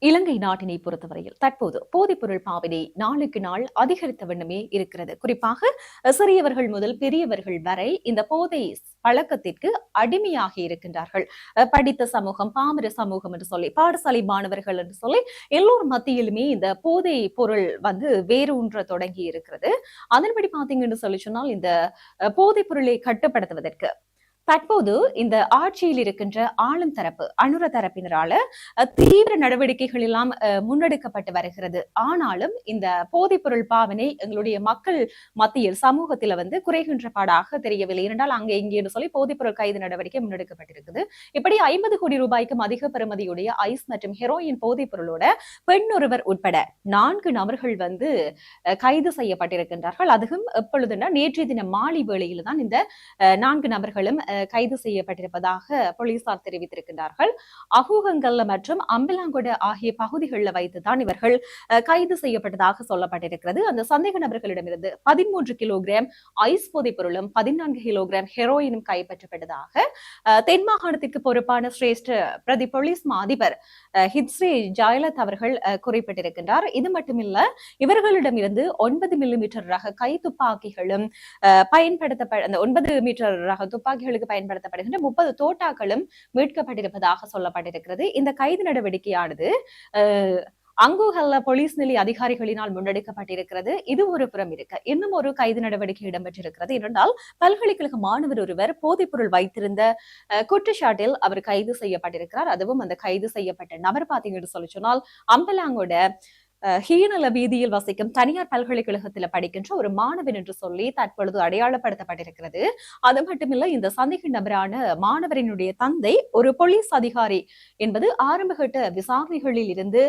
இலங்கை நாட்டினை பொறுத்தவரையில் தற்போது போதைப்பொருள் பாவனை நாளுக்கு நாள் அதிகரித்த வண்ணமே இருக்கிறது. குறிப்பாக சிறியவர்கள் முதல் பெரியவர்கள் வரை இந்த போதை பழக்கத்திற்கு அடிமையாகி இருக்கின்றார்கள். படித்த சமூகம், பாமர சமூகம் என்று சொல்லி, பாடசாலை மாணவர்கள் என்று சொல்லி எல்லோர் மத்தியிலுமே இந்த போதை பொருள் வேரூன்ற தொடங்கி இருக்கிறது. அதன்படி பாத்தீங்கன்னு சொல்லி சொன்னால் இந்த போதைப் பொருளை கட்டுப்படுத்துவதற்கு தற்போது இந்த ஆட்சியில் இருக்கின்ற ஆளும் தரப்பு அனுர தரப்பினரால தீவிர நடவடிக்கைகள் எல்லாம் முன்னெடுக்கப்பட்டு வருகிறது. ஆனாலும் இந்த போதைப்பொருள் பாவனை எங்களுடைய மக்கள் மத்தியில் சமூகத்தில் குறைகின்ற பாடாக தெரியவில்லை. என்றால் அங்கே இங்கே சொல்லி போதைப்பொருள் கைது நடவடிக்கை முன்னெடுக்கப்பட்டிருக்குது. இப்படி 50 கோடி ரூபாய்க்கும் அதிக பெறுமதியுடைய ஐஸ் மற்றும் ஹெரோயின் போதைப் பொருளோட பெண் ஒருவர் உட்பட 4 நபர்கள் கைது செய்யப்பட்டிருக்கின்றார்கள். அதுவும் எப்பொழுதுனா நேற்றைய தினம் மாலை வேளையில் தான் இந்த 4 நபர்களும் கைது செய்யப்பட்டிருப்பதாக போலீசார் தெரிவித்திருக்கின்றார்கள். அகூகங்கல்ல மற்றும் அம்பலாங்கொட ஆகிய பகுதிகளில் வைத்துதான் இவர்கள் கைது செய்யப்பட்டதாக சொல்லப்பட்டிருக்கிறது. அந்த சந்தேக நபர்களிடமிருந்து 13 கிலோகிராம் ஐஸ் போதைப் பொருளும் 14 கிலோகிராம் ஹெரோயினும் கைப்பற்றப்பட்டதாக தென் மாகாணத்திற்கு பொறுப்பான சிரேஷ்ட பிரதி போலீஸ் அதிபர் ஹித்ஸ்ரீ ஜயலத் அவர்கள் குறிப்பிட்டிருக்கின்றார். இது மட்டுமில்ல, இவர்களிடமிருந்து 9 மில்லிமீட்டர் ரக கை துப்பாக்கிகளும் பயன்படுத்தப்பட்ட 9 மீட்டர் ரக துப்பாக்கிகளுக்கு பயன்படுத்தப்படுகின்ற 30 தோட்டாக்களும் மீட்கப்பட்டிருப்பதாக சொல்லப்பட்டிருக்கிறது. இந்த கைது நடவடிக்கையானது அங்குகல்ல போலீஸ் நிலைய அதிகாரிகளினால் முன்னெடுக்கப்பட்டிருக்கிறது. இது ஒரு புறம் இருக்க, இன்னும் ஒரு கைது நடவடிக்கை இடம்பெற்றிருக்கிறது. என்றால் பல்கலைக்கழக மாணவர் ஒருவர் போதைப்பொருள் வைத்திருந்த குற்றச்சாட்டில் அவர் கைது செய்யப்பட்டிருக்கிறார். அதுவும் அந்த கைது செய்யப்பட்ட நபர் பாத்தீங்கன்னு சொல்லி சொன்னால் அம்பலாங்கோட ஹீனல வீதியில் வசிக்கும் தனியார் பல்கலைக்கழகத்தில் படிக்கின்ற ஒரு மாணவன் என்று சொல்லி தற்பொழுது அடையாளப்படுத்தப்பட்டிருக்கிறது. அது மட்டுமில்ல, இந்த சந்தேக நபரான மாணவரினுடைய தந்தை ஒரு போலீஸ் அதிகாரி என்பது ஆரம்பகட்ட விசாரணைகளில் இருந்து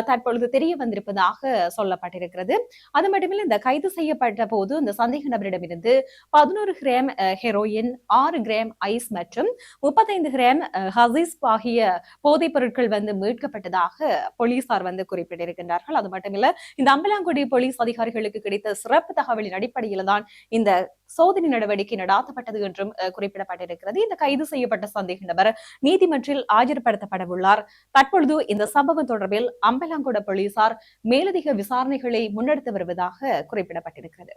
தற்பொழுது தெரிய வந்திருப்பதாக சொல்லப்பட்டிருக்கிறது. அது மட்டுமில்ல, இந்த கைது செய்யப்பட்ட போது இந்த சந்தேக நபரிடமிருந்து 11 கிராம் ஹெரோயின், 6 கிராம் ஐஸ் மற்றும் 35 கிராம் ஹசீஸ் ஆகிய போதைப் பொருட்கள் மீட்கப்பட்டதாக போலீசார் குறிப்பிட்டிருக்கின்றார்கள். அது மட்டுமில்ல, இந்த அம்பலாங்குடி போலீஸ் அதிகாரிகளுக்கு கிடைத்த சிறப்பு தகவலின் அடிப்படையில் தான் இந்த சோதனை நடவடிக்கை நடாத்தப்பட்டது என்றும் குறிப்பிடப்பட்டிருக்கிறது. இந்த கைது செய்யப்பட்ட சந்தேக நபர் நீதிமன்றில் ஆஜர்படுத்தப்பட உள்ளார். தற்பொழுது இந்த சம்பவம் தொடர்பில் அம்பலாங்குட போலீசார் மேலதிக விசாரணைகளை முன்னெடுத்து வருவதாக குறிப்பிடப்பட்டிருக்கிறது.